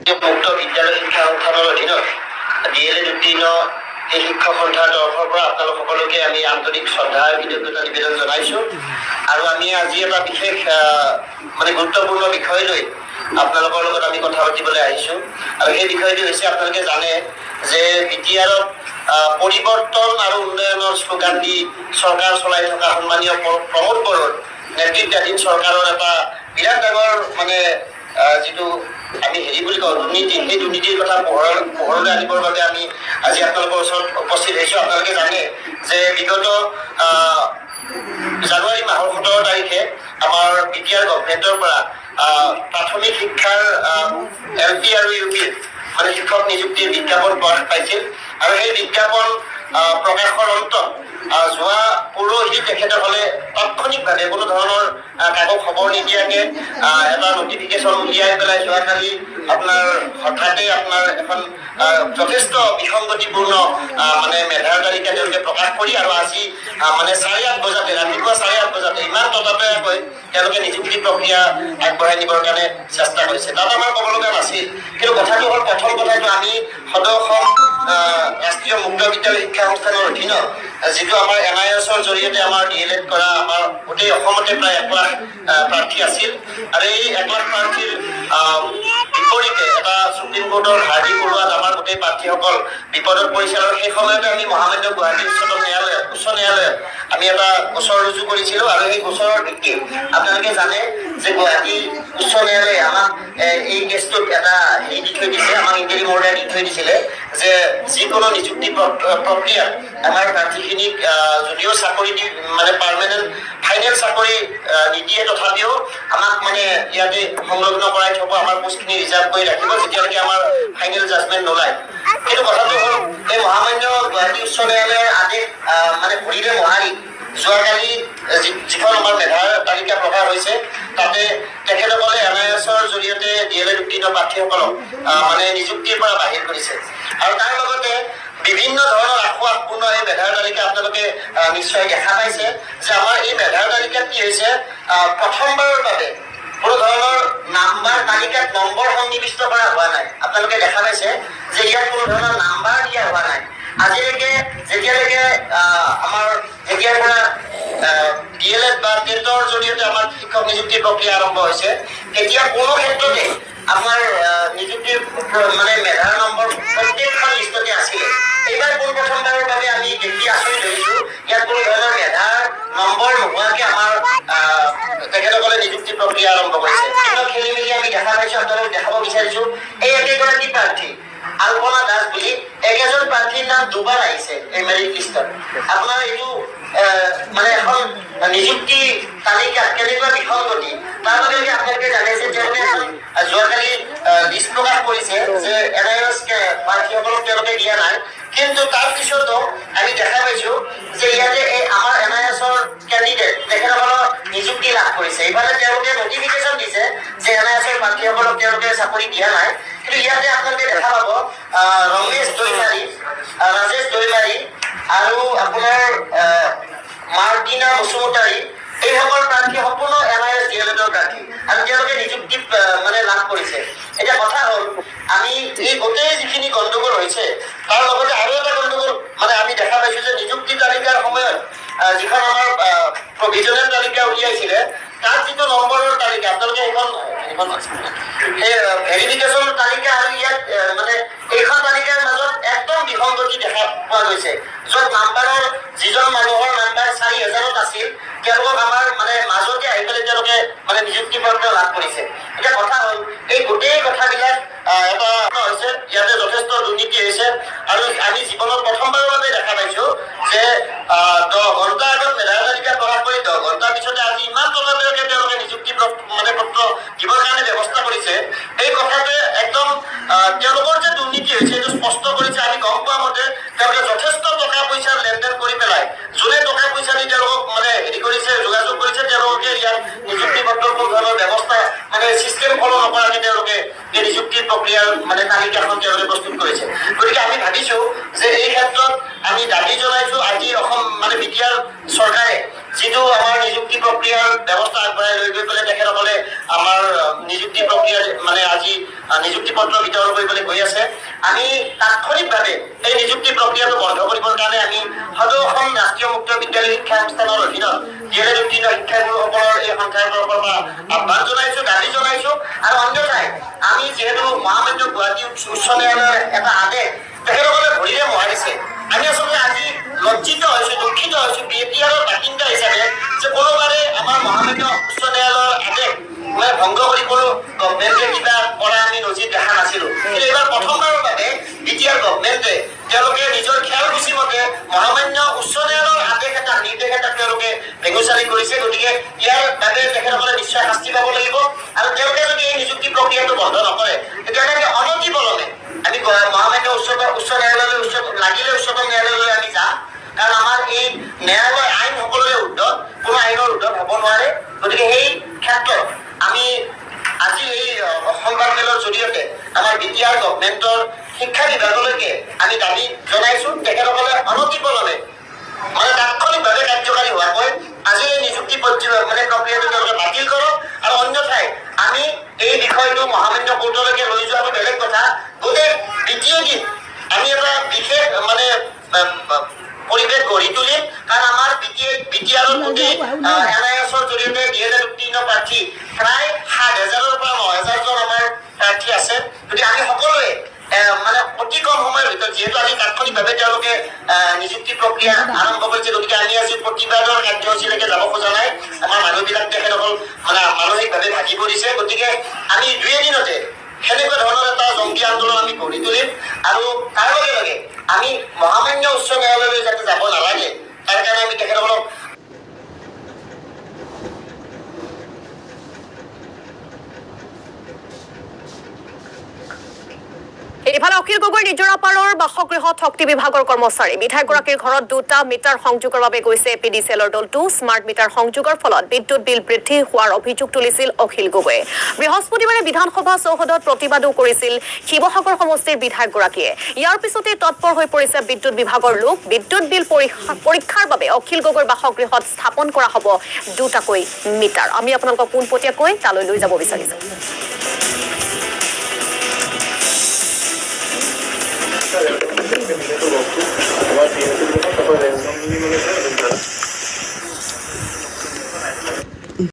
মুক্ত বিদ্যালয় শিক্ষা সংস্থানৰ অধীনত DLED উত্তীৰ্ণ এই শিক্ষক সন্থাৰ তৰফৰ পৰা আপোনালোক সকলোকে আমি আন্তৰিক শ্ৰদ্ধা আৰু কৃতজ্ঞতা নিবেদন জনাইছোঁ। আৰু আমি আজি এটা বিশেষ গুৰুত্বপূৰ্ণ বিষয় লৈ আপোনালোকৰ লগত আমি কথা পাতিবলৈ আহিছোঁ। আৰু সেই বিষয়টো হৈছে আপোনালোকে জানে যে বিটিআৰত পৰিৱৰ্তন আৰু উন্নয়নৰ শ্লোগান দি চৰকাৰ চলাই থকা সন্মানীয় প্ৰমোদ বড়োৰ নেতৃত্বাধীন চৰকাৰৰ এটা বিৰাট ডাঙৰ যিটো আমি বুলি কওঁ দুৰ্নীতি, সেই দুৰ্নীতিৰ কথা পোহৰলৈ আনিবৰ বাবে আমি আজি আপোনালোকৰ ওচৰত উপস্থিত হৈছোঁ। আপোনালোকে জানে যে বিগত জানুৱাৰী মাহৰ 17 তাৰিখে আমাৰ বিটিআৰ গভৰ্ণমেণ্টৰ পৰা প্ৰাথমিক শিক্ষাৰ LP আৰু UP শিক্ষক নিযুক্তিৰ বিজ্ঞাপন প্ৰকাশ পাইছিল। আৰু সেই বিজ্ঞাপন প্ৰকাশৰ অন্তত যোৱা পৰহি তেখেতসকলে তাৎক্ষণিকভাৱে কোনো ধৰণৰ কাকো খবৰ নিদিয়াকৈ এটা নটিফিকেশ্যন উলিয়াই পেলাই যোৱাকালি আপোনাৰ হঠাতে এখন যথেষ্ট বিসংগতিপূৰ্ণ মেধাৰ তালিকা তেওঁলোকে প্ৰকাশ কৰি আৰু আজি 8:30 বজাতে ৰাতিপুৱা 8:30 বজাতে ইমান ততাতৈয়াকৈ তেওঁলোকে নিযুক্তি প্ৰক্ৰিয়া আগবঢ়াই নিবৰ কাৰণে চেষ্টা কৰিছে। তাত আমাৰ ক'ব লগা নাছিল, কিন্তু কথাটো হ'ল প্ৰথম কথাটো আমি সদৌ ৰাষ্ট্ৰীয় মুক্ত বিদ্যালয় শিক্ষা সংস্থানৰ অধীনত যিটো আমাৰ NISৰ জৰিয়তে আমাৰ DLED কৰা আমাৰ গোটেই অসমতে প্ৰায় 1 লাখ প্ৰাৰ্থী আছিল। আৰু এই 1 লাখ প্ৰাৰ্থীৰ বিপৰীতে এটা সুপ্ৰিম কোৰ্টৰ হাৰ্ডিং ওলোৱাত আমাৰ গোটেই প্ৰাৰ্থীসকল বিপদত পৰিছিল। আৰু সেই সময়তে আমি মহামান্য গুৱাহাটী উচ্চ ন্যায়ালয়ত আমি এটা গোচৰ ৰুজু কৰিছিলোঁ। আৰু সেই গোচৰৰ ভিত্তিত আপোনালোকে জানে যে গুৱাহাটী উচ্চ ন্যায়ালয়ে আমাক এই কেছটোত এটা দি থৈ দিছে, আমাক ইণ্টাৰিম অৰ্ডাৰ দি থৈ দিছিলে যে যিকোনো নিযুক্তি প্ৰক্ৰিয়াত আমাৰ প্ৰাৰ্থীখিনিক যদিও চাকৰি দি পাৰ্মানেণ্ট ফাইনেল চাকৰি নিদিয়ে তথাপিও আমাক ইয়াতে সংলগ্ন কৰাই থ'ব, আমাৰ পোষ্টখিনি ৰিজাৰ্ভ কৰি ৰাখিব যেতিয়ালৈকে আমাৰ ফাইনেল জাজমেণ্ট নোলায়। কিন্তু কথাটো হ'ল এই মহামান্য গুৱাহাটী উচ্চ ন্যায়ালয়ৰ আদেশ ভৰিৰে মোহাৰি যোৱাকালি যিখন আমাৰ মেধাৰ তালিকা প্ৰকাশ হৈছে তাতে তেখেতসকলে NISৰ জৰিয়তে DLED উত্তীৰ্ণ প্ৰাৰ্থীসকলক নিযুক্তিৰ পৰা বাহিৰ কৰিছে। আৰু তাৰ লগতে বিভিন্ন ধৰণৰ আঁসোৱাহপূৰ্ণ এই মেধাৰ তালিকা আপোনালোকে নিশ্চয় দেখা পাইছে যে আমাৰ এই মেধাৰ তালিকাত কি হৈছে, প্ৰথমবাৰৰ বাবে কোনো ধৰণৰ নাম্বাৰ তালিকাত নম্বৰ সন্নিৱিষ্ট কৰা হোৱা নাই। আপোনালোকে দেখা পাইছে যে ইয়াত কোনো ধৰণৰ নাম্বাৰ দিয়া হোৱা নাই। আজিলৈকে যেতিয়ালৈকে যেতিয়াৰ পৰা DLED বা টেটৰ জৰিয়তে আমাৰ শিক্ষক নিযুক্তি প্ৰক্ৰিয়া আৰম্ভ হৈছে তেতিয়া কোনো ক্ষেত্ৰতে আমাৰ নিযুক্তিৰ মেধাৰ নম্বৰ প্ৰত্যেকখন লিষ্টতে আছিলে। এইবাৰ পোনপ্ৰথমবাৰৰ বাবে আমি দেখি আচৰিত হৈছোঁ ইয়াত কোনো ধৰণৰ মেধাৰ নম্বৰ নোহোৱাকৈ আমাৰ তেখেতসকলে নিযুক্তি প্ৰক্ৰিয়া আৰম্ভ কৰিছে। কিন্তু খেলি মেলি আমি দেখা পাইছোঁ, আপোনালোকক দেখাব বিচাৰিছোঁ এই একেগৰাকী প্ৰাৰ্থী আলপনা দাস বুলি একেজন প্ৰাৰ্থীৰ নাম দুবাৰ আহিছে এই মেৰিট লিষ্টত। আপোনাৰ এইটো এখন নিযুক্তি তালিকাত কেনেকুৱা বিসংগতি, তাৰ লগে লগে আপোনালোকে জানে যে তেওঁলোকে যোৱাকালি লিষ্ট প্ৰকাশ কৰিছে যে NIS প্ৰাৰ্থীসকলক তেওঁলোকে দিয়া নাই। কিন্তু তাৰ পিছতো আমি দেখা পাইছোঁ যে ইয়াতে এই আমাৰ NISৰ কেণ্ডিডেট তেখেতসকলৰ নিযুক্তি লাভ কৰিছে। ইফালে তেওঁলোকে নটিফিকেশ্যন দিছে যে NISৰ প্ৰাৰ্থীসকলক তেওঁলোকে চাকৰি দিয়া নাই। কিন্তু ইয়াতে আপোনালোকে দেখা পাব ৰমেশ দৈমাৰী, ৰাজেশ দৈমাৰী আৰু আপোনাৰ মাৰ্টিনা বসুমতাৰী এইসকল প্ৰাৰ্থী সম্পূৰ্ণ NIS DLEDৰ প্ৰাৰ্থী আৰু তেওঁলোকে নিযুক্তি লাভ কৰিছে। এতিয়া কথা হ'ল আমি এই গোটেই যিখিনি গণ্ডগোল হৈছে তাৰ লগতে আৰু এটা গণ্ডগোল আমি দেখা পাইছোঁ যে নিযুক্তি তালিকাৰ সময়ত যিখন আমাৰ প্ৰভিজনেল তালিকা উলিয়াইছিলে তাত যিটো নম্বৰৰ তালিকা আপোনালোকে সেই ভেৰিফিকেশ্যনৰ তালিকা আৰু ইয়াত এইখন তালিকাৰ মাজত একদম বিসংগতি দেখা পোৱা গৈছে। য'ত নাম্বাৰৰ যিজন মানুহৰ নাম্বাৰ 4000ত আছিল তেওঁলোকক আমাৰ মাজতে আহি পেলাই তেওঁলোকে নিযুক্তি পত্ৰ লাভ কৰিছে। এতিয়া কথা হ'ল এই গোটেই কথাবিলাক এটা হৈছে ইয়াতে যথেষ্ট দুৰ্নীতি হৈছে। আৰু আমি জীৱনত প্ৰথমবাৰৰ বাবে দেখা পাইছোঁ যে 10 ঘণ্টা আগত মেধাৰ তালিকা প্ৰকাশ কৰি 10 ঘণ্টাৰ পিছতে আজি ইমান তললৈকে তেওঁলোকে নিযুক্তি পত্ৰ দিবৰ কাৰণে ব্যৱস্থা কৰিছে। এই কথাটোৱে একদম তেওঁলোকৰ যে দুৰ্নীতি হৈছে এইটো স্পষ্ট কৰিছে। আমি গম পোৱা মতে তেওঁলোকে যথেষ্ট টকা পইচাৰ লেনদেন কৰি পেলাই যোনে টকা পইচা দি তেওঁলোকক কৰিছে, যোগাযোগ কৰিছে, তেওঁলোকে ইয়াত নিযুক্তি পত্ৰৰ কোনো ধৰণৰ ব্যৱস্থা চিষ্টেম ফলো নকৰাকৈ তেওঁলোকে এই নিযুক্তি প্ৰক্ৰিয়াৰ তালিকাখন তেওঁলোকে প্ৰস্তুত কৰিছে। গতিকে আমি ভাবিছোঁ যে এই ক্ষেত্ৰত আমি দাবী জনাইছোঁ আজি অসম বিটিআৰ চৰকাৰে যিটো আমাৰ নিযুক্তি প্ৰক্ৰিয়াৰ ব্যৱস্থা আগবঢ়াই লৈ গৈ পেলাই তেখেতসকলে আমাৰ নিযুক্তি প্ৰক্ৰিয়াৰ আজি নিযুক্তি পত্ৰ বিতৰণ কৰিবলৈ গৈ আছে। আমি তাৎক্ষণিকভাৱে এই নিযুক্তি প্ৰক্ৰিয়াটো বন্ধ কৰিবৰ কাৰণে আমি সদৌ অসম ৰাষ্ট্ৰীয় মুক্ত বিদ্যালয় শিক্ষা অনুষ্ঠানৰ অধীনত DLED উত্তীৰ্ণ শিক্ষাগুৰুসকলৰ এই সঞ্চালকৰ পৰা আহ্বান জনাইছো, দাবী জনাইছো। আৰু অন্যথাই আমি যিহেতু মহামান্য গুৱাহাটী উচ্চ ন্যায়ালয়ৰ এটা আদেশ তেখেতসকলে ভৰিৰে মোহাৰিছে, আমি আচলতে আজি লজ্জিত হৈছো, দুখিত হৈছো BPRৰ বাসিন্দা হিচাপে যে কোনোবাৰে আমাৰ মহামান্য উচ্চ ন্যায়ালয়ৰ আদেশ ভংগ কৰি কোনো গভৰ্ণমেণ্টে কিবা কৰা আমি নজিৰ দেখা নাছিলো। কিন্তু এইবাৰ প্ৰথমবাৰৰ বাবে BTR গভৰ্ণমেণ্টে তেওঁলোকে নিজৰ খেয়ালখুচি মতে মহামান্য উচ্চ ন্যায়ালয়ৰ আদেশ এটা নিৰ্দেশ এটা তেওঁলোকে ভেঙুচালি কৰিছে। গতিকে ইয়াৰ বাবে তেখেতসকলে নিশ্চয় শাস্তি পাব লাগিব। আৰু তেওঁলোকে যদি এই নিযুক্তি প্ৰক্ৰিয়াটো বন্ধ নকৰে তেতিয়াহ'লে অনতিপলমে আমি মহামান্য উচ্চ ন্যায়ালয়লৈ লাগিলে উচ্চতম ন্যায়ালয়লৈ আমি যাম। কাৰণ আমাৰ এই ন্যায়ালয় আইন সকলোৰে ঊৰ্ধত, কোনো আইনৰ ঊৰ্ধত হ'ব নোৱাৰে। গতিকে সেই ক্ষেত্ৰত আমি আজি এই সংবাদমেলৰ জৰিয়তে আমাৰ BTR গভৰ্ণমেণ্টৰ শিক্ষা বিভাগলৈকে আমি দাবী জনাইছো তেখেতসকলে অনতিপলমে তাৎক্ষণিকভাৱে কাৰ্যকাৰী হোৱাকৈ আজি এই নিযুক্তি প্ৰক্ৰিয়াটো তেওঁলোকে বাতিল কৰক। আৰু অন্যথাই আমি এই বিষয়টো মহামান্য কোৰ্টলৈকে লৈ যোৱাটো বেলেগ কথা। গোটেই দ্বিতীয় দিন আমি এটা বিশেষ পৰিৱেশ গঢ়ি তুলিম। কাৰণ আমাৰ BTRৰ গোটেই NISৰ জৰিয়তে DLED উত্তীৰ্ণ প্ৰাৰ্থী প্ৰায় 7,000-ৰ পৰা 9,000জন আমাৰ প্ৰাৰ্থী আছে। গতিকে আমি সকলোৱে অতি কম সময়ৰ ভিতৰত যিহেতু আজি তাৎক্ষণিকভাৱে তেওঁলোকে নিযুক্তি প্ৰক্ৰিয়া আৰম্ভ কৰিছে, গতিকে আমি আজি প্ৰতিবাদৰ কাৰ্যসূচীলৈকে যাব খোজা নাই। আমাৰ মানুহবিলাক তেখেতসকল মানসিকভাৱে ভাগি পৰিছে। গতিকে আমি 2 এদিনতে সেনেকুৱা ধৰণৰ এটা জংগী আন্দোলন আমি গঢ়ি তুলিম। আৰু তাৰ লগে লগে আমি মহামান্য উচ্চ ন্যায়ালয়লৈ যাতে যাব নালাগে তাৰ কাৰণে আমি তেখেতসকলক ইফালে অখিল গগৈ নিজৰাপাৰৰ বাসগৃহত শক্তি বিভাগৰ কৰ্মচাৰী বিধায়কগৰাকীৰ ঘৰত 2টা মিটাৰ সংযোগৰ বাবে গৈছে APDCLৰ দলটো। স্মাৰ্ট মিটাৰ সংযোগৰ ফলত বিদ্যুৎ বিল বৃদ্ধি হোৱাৰ অভিযোগ তুলিছিল অখিল গগৈয়ে। বৃহস্পতিবাৰে বিধানসভা চৌহদত প্ৰতিবাদো কৰিছিল শিৱসাগৰ সমষ্টিৰ বিধায়কগৰাকীয়ে। ইয়াৰ পিছতে তৎপৰ হৈ পৰিছে বিদ্যুৎ বিভাগৰ লোক। বিদ্যুৎ বিল পৰীক্ষাৰ বাবে অখিল গগৈৰ বাসগৃহত স্থাপন কৰা হ'ব 2টাকৈ মিটাৰ। আমি আপোনালোকক পোনপটীয়াকৈ তালৈ লৈ যাব বিচাৰিছো।